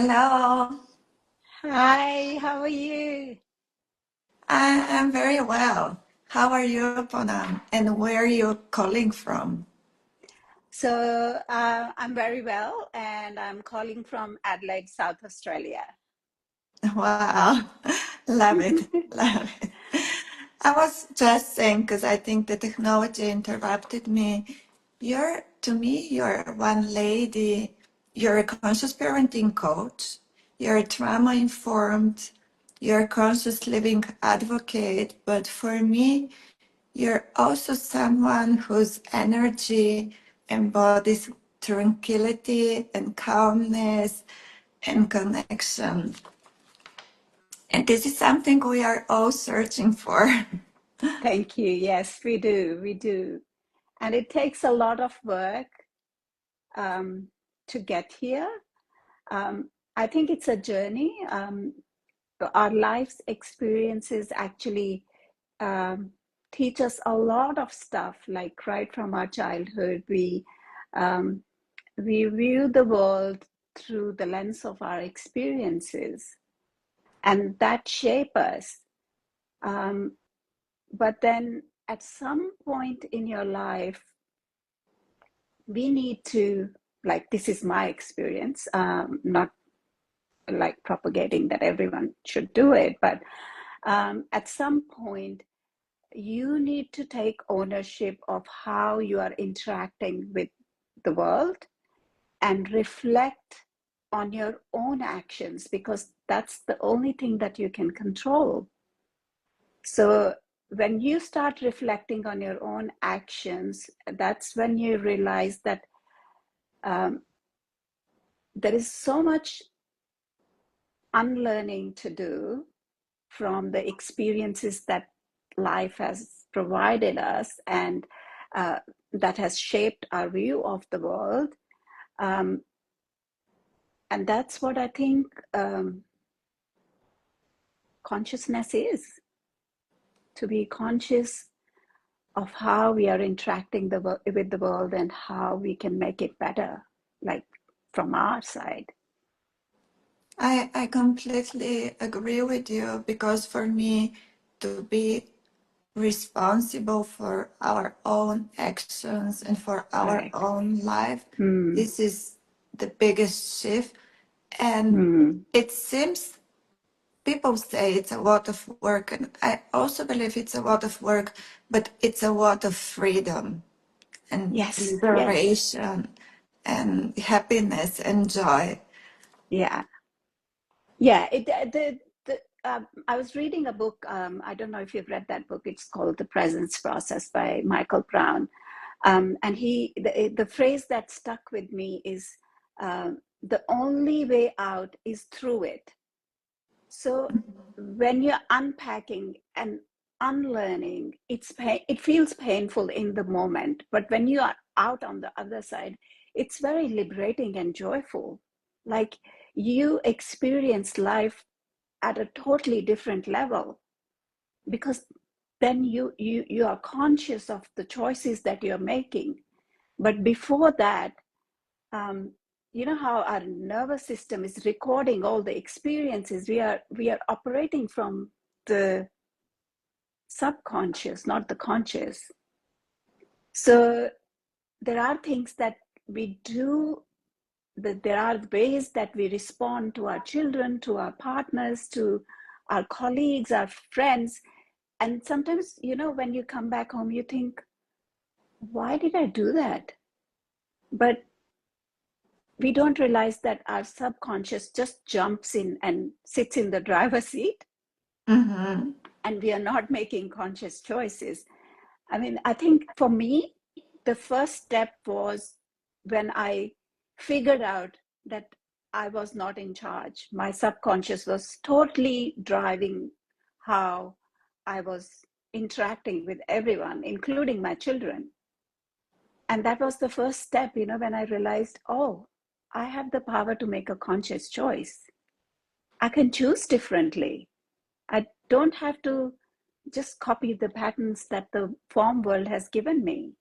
Hello, Hi, how are you? I am very well. How are you, Poonam? And where are you calling from? I'm very well, and I'm calling from Adelaide, South Australia. Wow, love it, love it. I was just saying, because I think the technology interrupted me. To me, you're one lady, you're a conscious parenting coach, you're a trauma informed, you're a conscious living advocate, but for me, you're also someone whose energy embodies tranquility and calmness and connection. And this is something we are all searching for. Thank you. Yes, we do. We do. And it takes a lot of work um, to get here. I think it's a journey. Our life's experiences actually um, teach us a lot of stuff, like right from our childhood, um, we view the world through the lens of our experiences, and that shape us. Um, but then at some point in your life, we need to, like, this is my experience, not like propagating that everyone should do it, but at some point, you need to take ownership of how you are interacting with the world and reflect on your own actions, because that's the only thing that you can control. So when you start reflecting on your own actions, that's when you realize that um, there is so much unlearning to do from the experiences that life has provided us, and uh, that has shaped our view of the world. Um, and that's what I think consciousness is, to be conscious of how we are interacting with the world and how we can make it better, like from our side. I completely agree with you because for me, to be responsible for our own actions and for our Correct. own life, Mm, this is the biggest shift. And mm, it seems people say it's a lot of work, and I also believe it's a lot of work, but it's a lot of freedom and yes, yes, liberation and happiness and joy. yeah, yeah. I was reading a book. I don't know if you've read that book. It's called The Presence Process by Michael Brown. And the phrase that stuck with me is, the only way out is through it. So when you're unpacking and unlearning, it feels painful in the moment, but when you are out on the other side, it's very liberating and joyful. Like, you experience life at a totally different level, because then you are conscious of the choices that you're making. But before that, um, you know how our nervous system is recording all the experiences. We are operating from the subconscious, not the conscious. So there are things that we do, that there are ways that we respond to our children, to our partners, to our colleagues, our friends. And sometimes, when you come back home, you think, why did I do that? But we don't realize that our subconscious just jumps in and sits in the driver's seat, Mm-hmm. and we are not making conscious choices. I mean, I think for me, the first step was when I figured out that I was not in charge. My subconscious was totally driving how I was interacting with everyone, including my children. And that was the first step, when I realized, oh, I have the power to make a conscious choice. I can choose differently. I don't have to just copy the patterns that the form world has given me.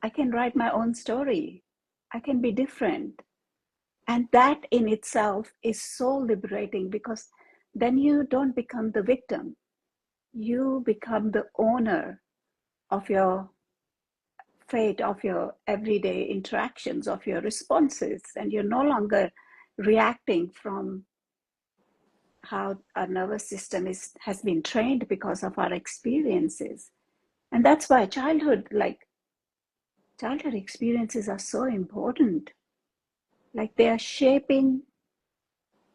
I can write my own story. I can be different. And that in itself is so liberating, because then you don't become the victim. You become the owner of your fate, of your everyday interactions, of your responses, and you're no longer reacting from how our nervous system has been trained because of our experiences. And that's why childhood experiences are so important. Like, they are shaping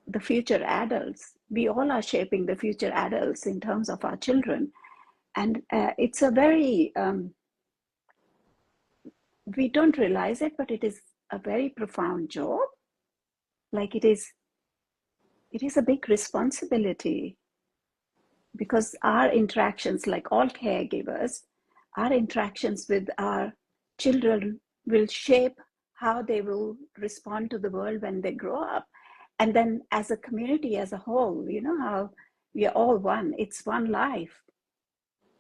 the future adults. We all are shaping the future adults in terms of our children. And it's a very, we don't realize it, but it is a very profound job. Like, it is a big responsibility, because our interactions, like all caregivers, our interactions with our children will shape how they will respond to the world when they grow up. And then as a community as a whole, you know how we are all one, it's one life.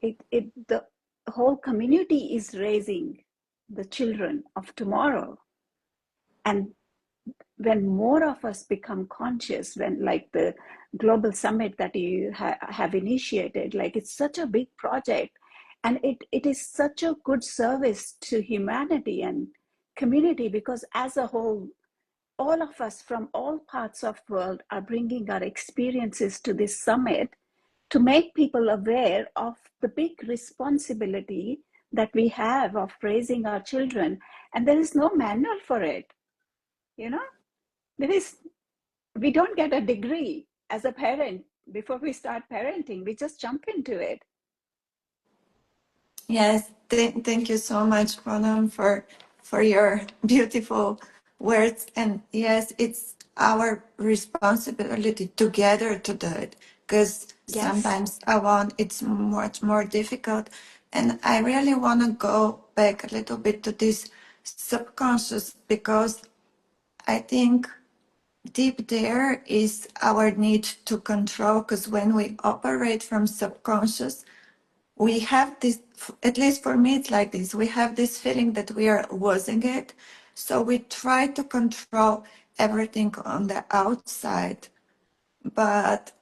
The whole community is raising the children of tomorrow. And when more of us become conscious, when, like, the global summit that you have initiated, like, it's such a big project, and it is such a good service to humanity and community, because as a whole, all of us from all parts of the world are bringing our experiences to this summit to make people aware of the big responsibility that we have of raising our children. And there is no manual for it, you know. There is, we don't get a degree as a parent before we start parenting. We just jump into it. Yes, thank you so much, Poonam, for your beautiful words. And yes, it's our responsibility together to do it, because Yes. sometimes alone it's much more difficult. And I really want to go back a little bit to this subconscious, because I think deep there is our need to control, because when we operate from subconscious, we have this, at least for me it's like this, we have this feeling that we are losing it, so we try to control everything on the outside. But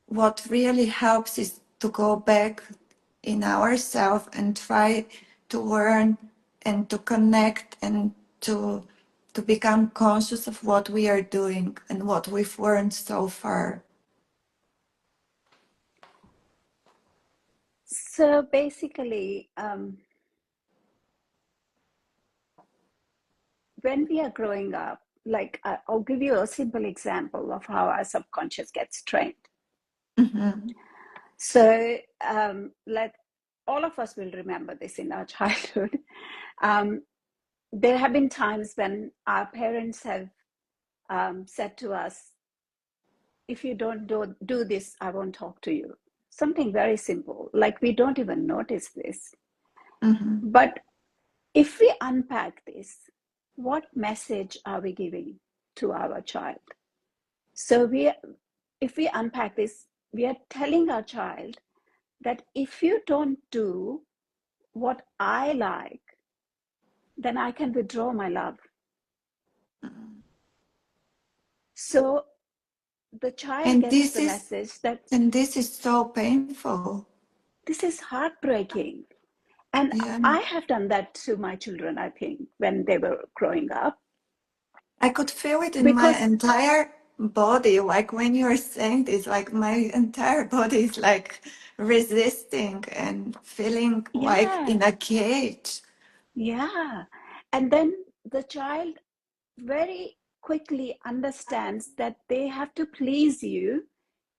what really helps is to go back in ourselves and try to learn and to connect and to become conscious of what we are doing and what we've learned so far. So basically, when we are growing up, like, I'll give you a simple example of how our subconscious gets trained. Mm-hmm. So, let all of us will remember this in our childhood. Um, there have been times when our parents have said to us, if you don't do this, I won't talk to you. Something very simple, like we don't even notice this. Mm-hmm. But if we unpack this, what message are we giving to our child? So if we unpack this, we are telling our child that if you don't do what I like, then I can withdraw my love. So the child and gets this the is message that and this is so painful. this is heartbreaking. And Yeah, I have done that to my children, I think, when they were growing up. I could feel it in my Because, entire body. Like when you're saying this, like my entire body is like resisting and feeling like in yeah, a cage. yeah. And then the child very quickly understands that they have to please you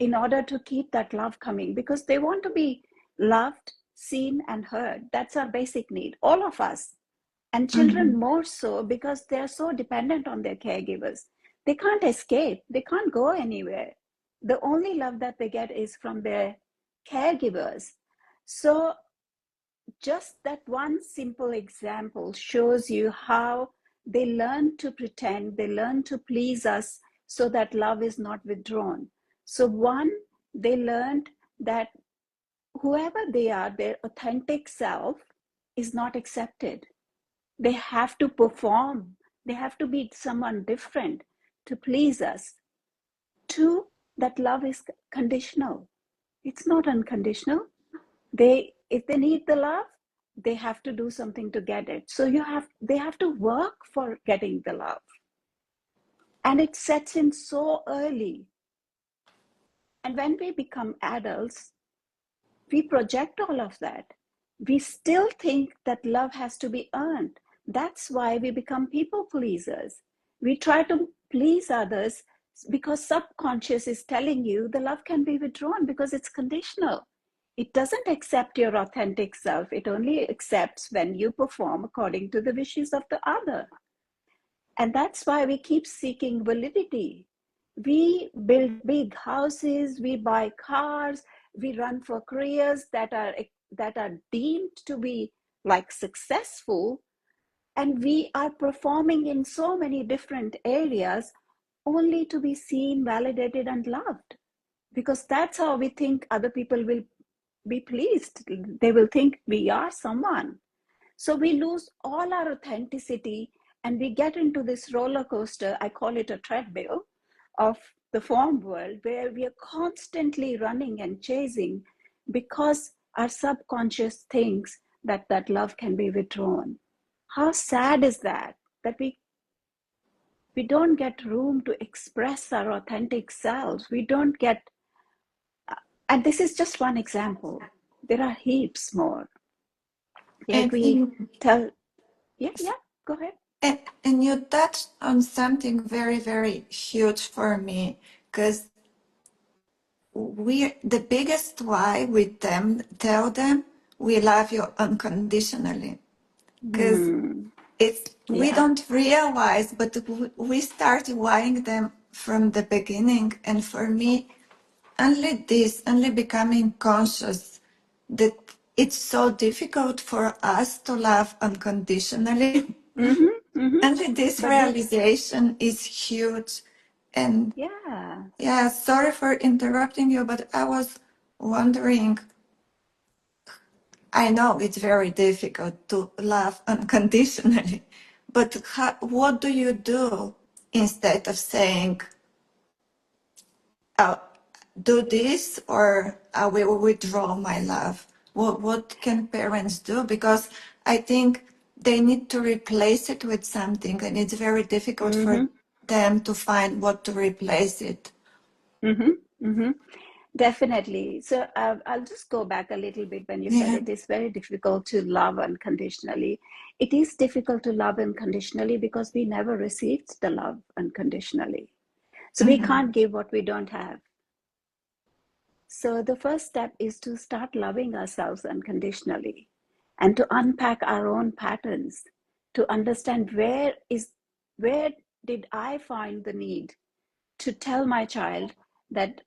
in order to keep that love coming, because they want to be loved, seen, and heard. That's our basic need, all of us. And children Mm-hmm. more so, because they're so dependent on their caregivers. They can't escape, they can't go anywhere. The only love that they get is from their caregivers. So just that one simple example shows you how they learn to pretend, they learn to please us so that love is not withdrawn. So, one, they learned that whoever they are, their authentic self is not accepted. They have to perform, they have to be someone different to please us. Two, that love is conditional. It's not unconditional. If they need the love, they have to do something to get it. So they have to work for getting the love. And it sets in so early. And when we become adults, we project all of that. We still think that love has to be earned. That's why we become people pleasers. We try to please others because subconscious is telling you the love can be withdrawn because it's conditional. It doesn't accept your authentic self. It only accepts when you perform according to the wishes of the other. And that's why we keep seeking validity. We build big houses, we buy cars, we run for careers that are deemed to be like successful, and we are performing in so many different areas only to be seen, validated, and loved. Because that's how we think other people will be pleased. They will think we are someone. So we lose all our authenticity and we get into this roller coaster, I call it a treadmill, of the form world where we are constantly running and chasing because our subconscious thinks that that love can be withdrawn. How sad is that? That we don't get room to express our authentic selves. We don't get, and this is just one example. There are heaps more. Like And we tell, yeah, go ahead. and you touched on something very, very huge for me, because the biggest why we tell them we love you unconditionally, because we Yeah. don't realize, but we start wiring them from the beginning. And for me, only becoming conscious that it's so difficult for us to love unconditionally. Only this But we, realization is huge. And yeah. yeah, sorry for interrupting you, but I was wondering, I know it's very difficult to love unconditionally, but what do you do instead of saying, oh, do this or I will withdraw my love? What can parents do? Because I think they need to replace it with something, and it's very difficult for them to find what to replace it. Definitely. So I'll just go back a little bit when you said Yeah. it is very difficult to love unconditionally. It is difficult to love unconditionally because we never received the love unconditionally. So we Mm-hmm. can't give what we don't have. So the first step is to start loving ourselves unconditionally and to unpack our own patterns, to understand where did I find the need to tell my child that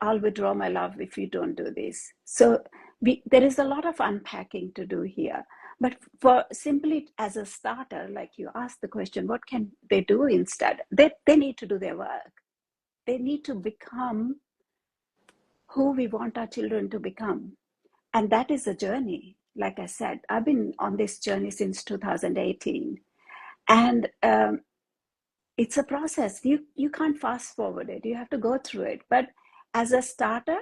I'll withdraw my love if you don't do this. So there is a lot of unpacking to do here. But for simply as a starter, like you asked the question, what can they do instead? They need to do their work. They need to become who we want our children to become. And that is a journey. Like I said, I've been on this journey since 2018. And it's a process. You can't fast forward it. You have to go through it. But as a starter,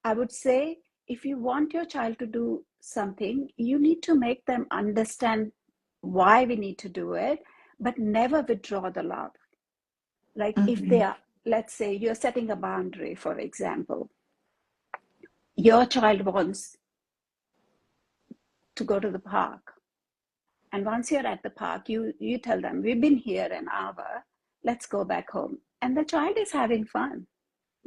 I would say if you want your child to do something, you need to make them understand why we need to do it, but never withdraw the love. Like if Mm-hmm. they are, let's say you're setting a boundary, for example, your child wants to go to the park. And once you're at the park, you tell them, we've been here an hour, let's go back home. And the child is having fun.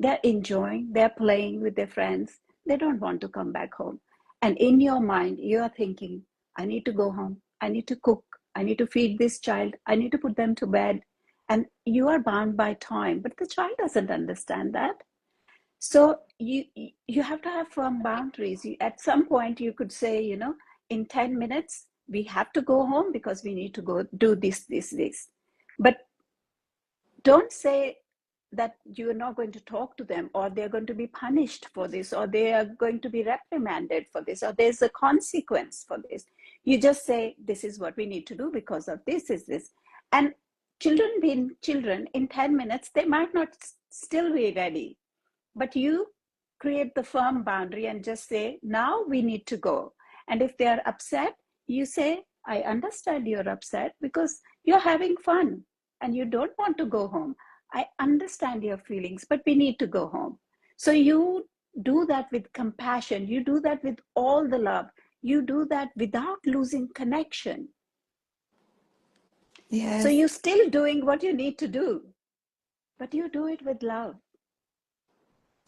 They're enjoying, they're playing with their friends. They don't want to come back home. And in your mind, you're thinking, I need to go home. I need to cook. I need to feed this child. I need to put them to bed. And you are bound by time, but the child doesn't understand that. So you have to have firm boundaries. At some point, you could say, in 10 minutes, we have to go home because we need to go do this, this, this. But don't say that you're not going to talk to them or they're going to be punished for this or they are going to be reprimanded for this or there's a consequence for this. You just say, this is what we need to do because of this is this. And children being children, in 10 minutes, they might not still be ready. But you create the firm boundary and just say, now we need to go. And if they are upset, you say, I understand you're upset because you're having fun and you don't want to go home. I understand your feelings, but we need to go home. So you do that with compassion. You do that with all the love. You do that without losing connection. So Yes. you're still doing what you need to do, but you do it with love.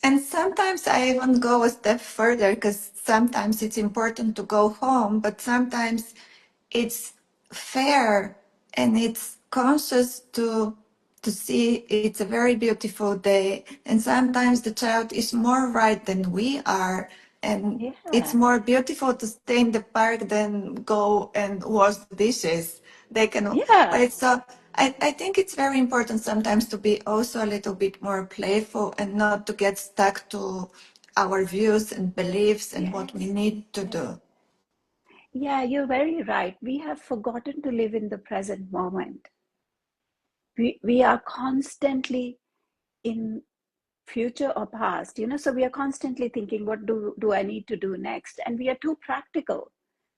And sometimes I even go a step further because sometimes it's important to go home, but sometimes it's fair and it's conscious to see it's a very beautiful day, and sometimes the child is more right than we are, and it's Yeah, more beautiful to stay in the park than go and wash the dishes. They can, but yeah, it's so I think it's very important sometimes to be also a little bit more playful and not to get stuck to our views and beliefs and what we yes, need to yes. do. Yeah, you're very right. We have forgotten to live in the present moment. We are constantly in future or past, so we are constantly thinking, what do I need to do next? And we are too practical,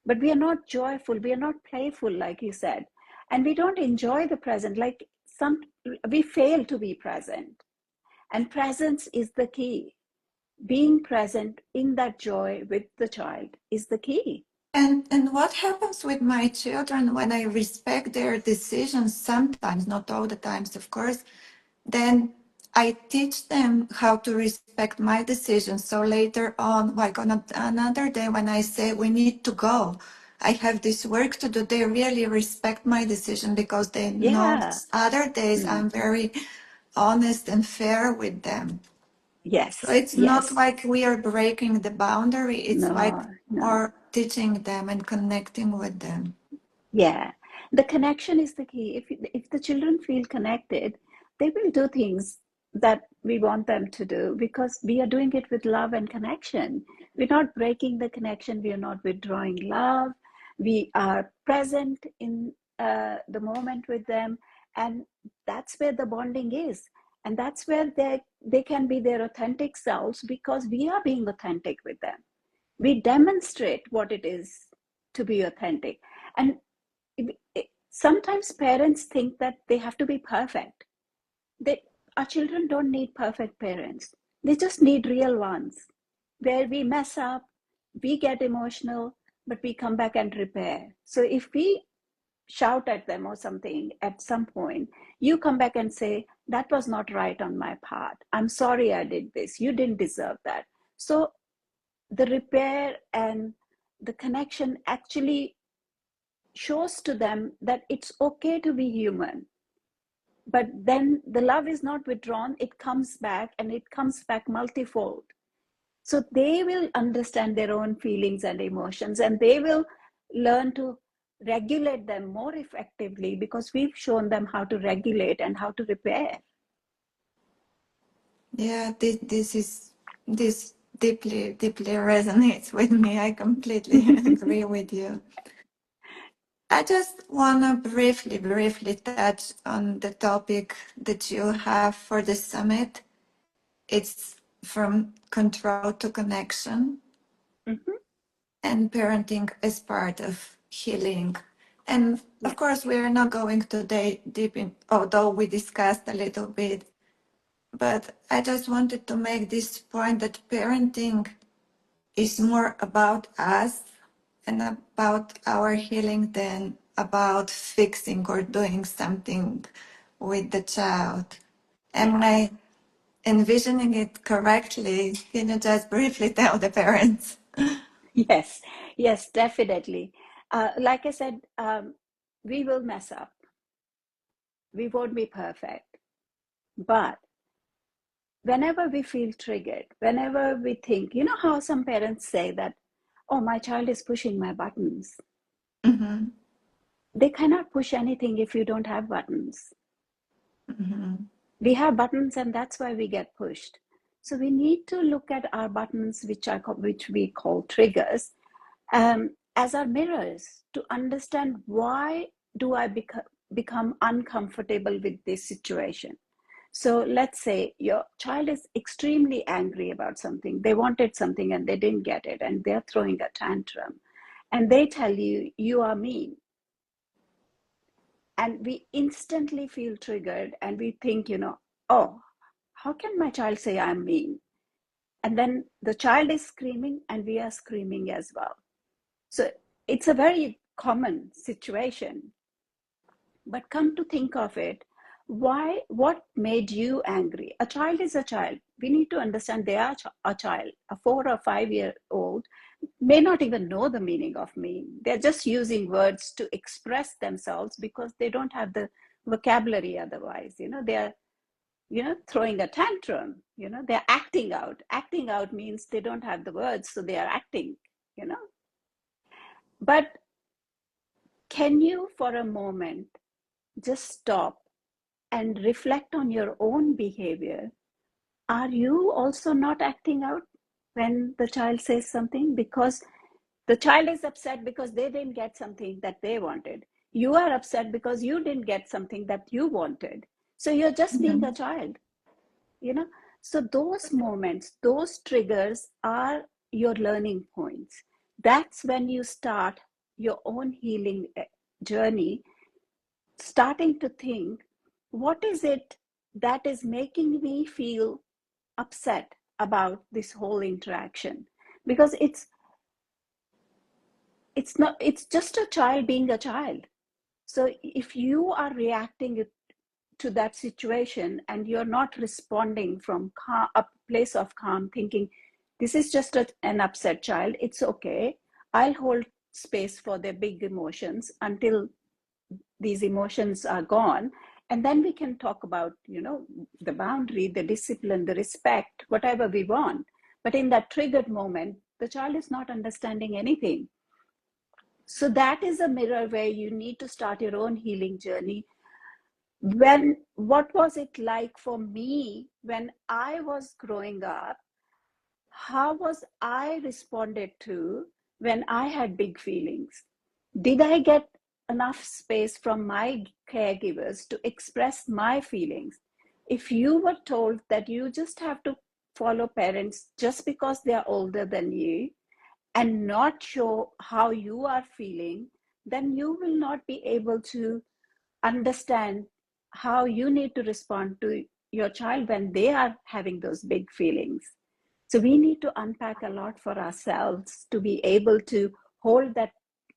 but we are not joyful. We are not playful, like you said. And we don't enjoy the present. Like we fail to be present. And presence is the key. Being present in that joy with the child is the key. And what happens with my children when I respect their decisions sometimes, not all the times, of course, then I teach them how to respect my decisions. So later on, like on another day when I say we need to go, I have this work to do, they really respect my decision because they know Yeah. other days Mm. I'm very honest and fair with them. So Yes, it's not yes. like we are breaking the boundary, it's like No, no. more teaching them and connecting with them. Yeah. The connection is the key. If the children feel connected, they will do things that we want them to do because we are doing it with love and connection. We're not breaking the connection. We are not withdrawing love. We are present in the moment with them, and that's where the bonding is. And that's where they can be their authentic selves because we are being authentic with them. We demonstrate what it is to be authentic. And sometimes parents think that they have to be perfect. Our children don't need perfect parents. They just need real ones where we mess up, we get emotional, but we come back and repair. So if we shout at them or something at some point, you come back and say, that was not right on my part. I'm sorry I did this. You didn't deserve that. So the repair and the connection actually shows to them that it's okay to be human. But then the love is not withdrawn, it comes back, and it comes back multifold. So they will understand their own feelings and emotions, and they will learn to regulate them more effectively because we've shown them how to regulate and how to repair. Yeah, this deeply resonates with me. I completely agree with you. I just want to briefly touch on the topic that you have for the summit. It's from control to connection Mhm. and parenting as part of healing. And of Yes. course, we are not going today deep in, although we discussed a little bit. But I just wanted to make this point that parenting is more about us and about our healing than about fixing or doing something with the child. Am Yeah. I envisioning it correctly? Can you just briefly tell the parents? Yes. Yes, definitely. Like I said, we will mess up. We won't be perfect. But whenever we feel triggered, whenever we think, how some parents say that, oh, my child is pushing my buttons. Mm-hmm. They cannot push anything if you don't have buttons. Mm-hmm. We have buttons, and that's why we get pushed. So we need to look at our buttons, which we call triggers, as our mirrors to understand why do I become uncomfortable with this situation. So let's say your child is extremely angry about something. They wanted something and they didn't get it, and they're throwing a tantrum. And they tell you, you are mean. And we instantly feel triggered and we think, oh, how can my child say I'm mean? And then the child is screaming and we are screaming as well. So it's a very common situation. But come to think of it, what made you angry? A child is a child. We need to understand they are a child. A 4 or 5 year old may not even know the meaning of mean. They're just using words to express themselves because they don't have the vocabulary otherwise. They're throwing a tantrum. They're acting out. Acting out means they don't have the words, so they are acting. But can you for a moment just stop and reflect on your own behavior? Are you also not acting out when the child says something? Because the child is upset because they didn't get something that they wanted. You are upset because you didn't get something that you wanted. So you're just being a Mhm. child, you know? So those moments, those triggers are your learning points. That's when you start your own healing journey, starting to think, what is it that is making me feel upset about this whole interaction? Because it's just a child being a child. So if you are reacting to that situation and you're not responding from a place of calm, thinking this is just an upset child, it's okay, I'll hold space for their big emotions until these emotions are gone, and then we can talk about the boundary, the discipline, the respect, whatever we want. But in that triggered moment, the child is not understanding anything. So that is a mirror where you need to start your own healing journey. What was it like for me when I was growing up? How was I responded to when I had big feelings? Did I get enough space from my caregivers to express my feelings? If you were told that you just have to follow parents just because they are older than you and not show how you are feeling, then you will not be able to understand how you need to respond to your child when they are having those big feelings. So we need to unpack a lot for ourselves to be able to hold that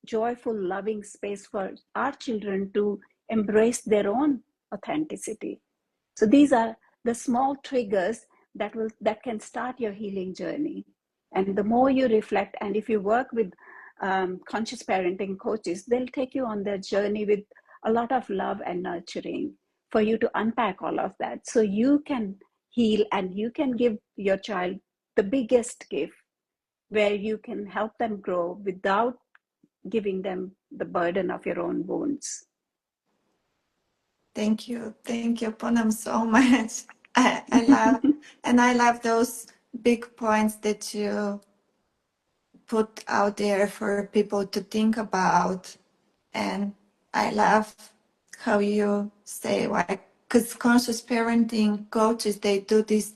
joyful, loving space for our children to embrace their own authenticity. So these are the small triggers that can start your healing journey. And the more you reflect, and if you work with conscious parenting coaches, they'll take you on their journey with a lot of love and nurturing for you to unpack all of that, so you can heal and you can give your child the biggest gift, where you can help them grow without giving them the burden of your own wounds. Thank you, Poonam, so much. I love those big points that you put out there for people to think about. And I love how you say, like, because conscious parenting coaches, they do this,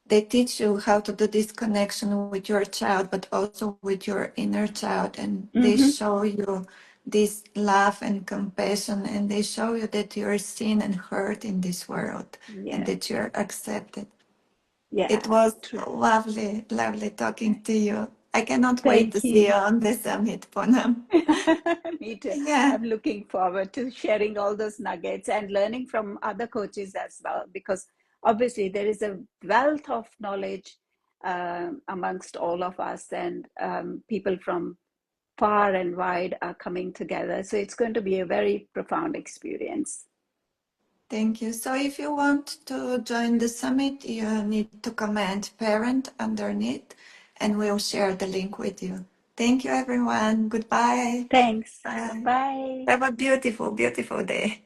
they teach you how to do this connection with your child, but also with your inner child. And they Mm-hmm. show you this love and compassion, and they show you that you're seen and heard in this world and Yeah, that you're accepted. It yeah, was true. lovely, lovely talking to you. I cannot wait to Thank see you. you on the summit, Poonam. Me too. Yeah. I'm looking forward to sharing all those nuggets and learning from other coaches as well, because obviously there is a wealth of knowledge amongst all of us, and people from far and wide are coming together. So it's going to be a very profound experience. Thank you. So if you want to join the summit, you need to comment parent underneath and we'll share the link with you. Thank you, everyone. Goodbye. Thanks. Bye. Bye. Have a beautiful, beautiful day.